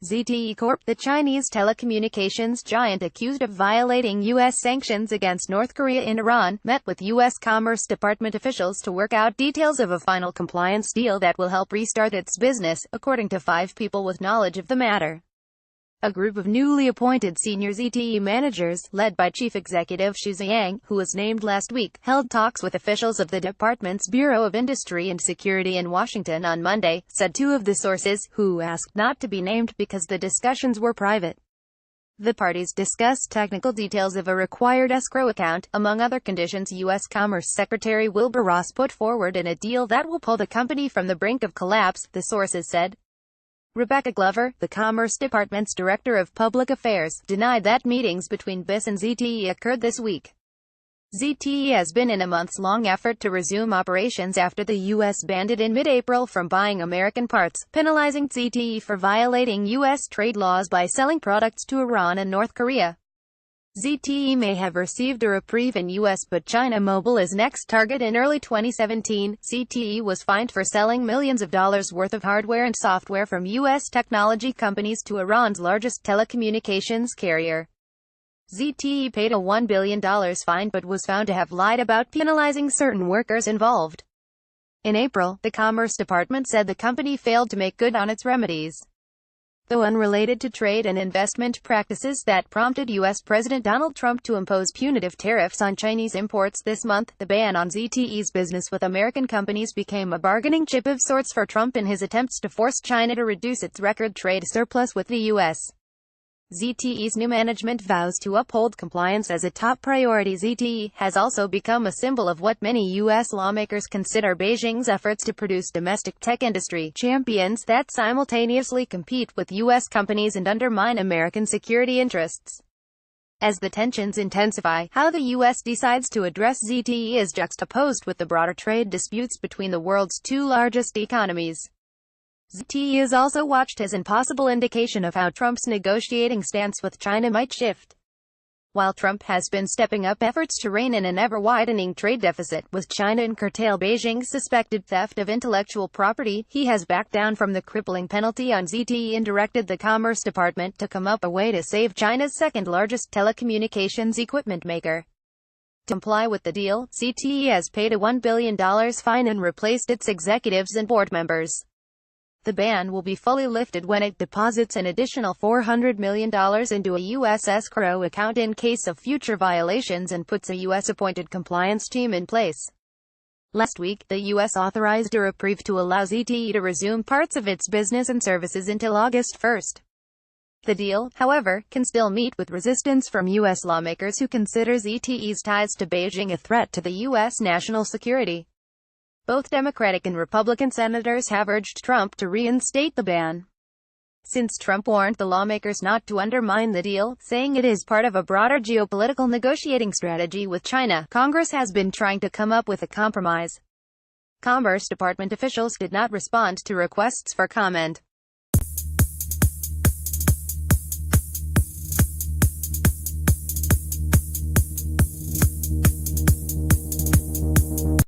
ZTE Corp., the Chinese telecommunications giant accused of violating U.S. sanctions against North Korea and Iran, met with U.S. Commerce Department officials to work out details of a final compliance deal that will help restart its business, according to 5 people with knowledge of the matter. A group of newly appointed senior ZTE managers, led by Chief Executive Xu Ziyang, who was named last week, held talks with officials of the department's Bureau of Industry and Security in Washington on Monday, said 2 of the sources, who asked not to be named because the discussions were private. The parties discussed technical details of a required escrow account, among other conditions U.S. Commerce Secretary Wilbur Ross put forward in a deal that will pull the company from the brink of collapse, the sources said. Rebecca Glover, the Commerce Department's Director of Public Affairs, denied that meetings between BIS and ZTE occurred this week. ZTE has been in a months-long effort to resume operations after the U.S. banned it in mid-April from buying American parts, penalizing ZTE for violating U.S. trade laws by selling products to Iran and North Korea. ZTE may have received a reprieve in U.S. but China Mobile is next target. In early 2017, ZTE was fined for selling millions of dollars worth of hardware and software from U.S. technology companies to Iran's largest telecommunications carrier. ZTE paid a $1 billion fine but was found to have lied about penalizing certain workers involved. In April, the Commerce Department said the company failed to make good on its remedies. Though unrelated to trade and investment practices that prompted U.S. President Donald Trump to impose punitive tariffs on Chinese imports this month, the ban on ZTE's business with American companies became a bargaining chip of sorts for Trump in his attempts to force China to reduce its record trade surplus with the U.S. ZTE's new management vows to uphold compliance as a top priority. ZTE has also become a symbol of what many U.S. lawmakers consider Beijing's efforts to produce domestic tech industry champions that simultaneously compete with U.S. companies and undermine American security interests. As the tensions intensify, how the U.S. decides to address ZTE is juxtaposed with the broader trade disputes between the world's 2 largest economies. ZTE is also watched as an possible indication of how Trump's negotiating stance with China might shift. While Trump has been stepping up efforts to rein in an ever-widening trade deficit with China and curtail Beijing's suspected theft of intellectual property, he has backed down from the crippling penalty on ZTE and directed the Commerce Department to come up with a way to save China's second-largest telecommunications equipment maker. To comply with the deal, ZTE has paid a $1 billion fine and replaced its executives and board members. The ban will be fully lifted when it deposits an additional $400 million into a U.S. escrow account in case of future violations and puts a U.S.-appointed compliance team in place. Last week, the U.S. authorized a reprieve to allow ZTE to resume parts of its business and services until August 1. The deal, however, can still meet with resistance from U.S. lawmakers who consider ZTE's ties to Beijing a threat to the U.S. national security. Both Democratic and Republican senators have urged Trump to reinstate the ban. Since Trump warned the lawmakers not to undermine the deal, saying it is part of a broader geopolitical negotiating strategy with China, Congress has been trying to come up with a compromise. Commerce Department officials did not respond to requests for comment.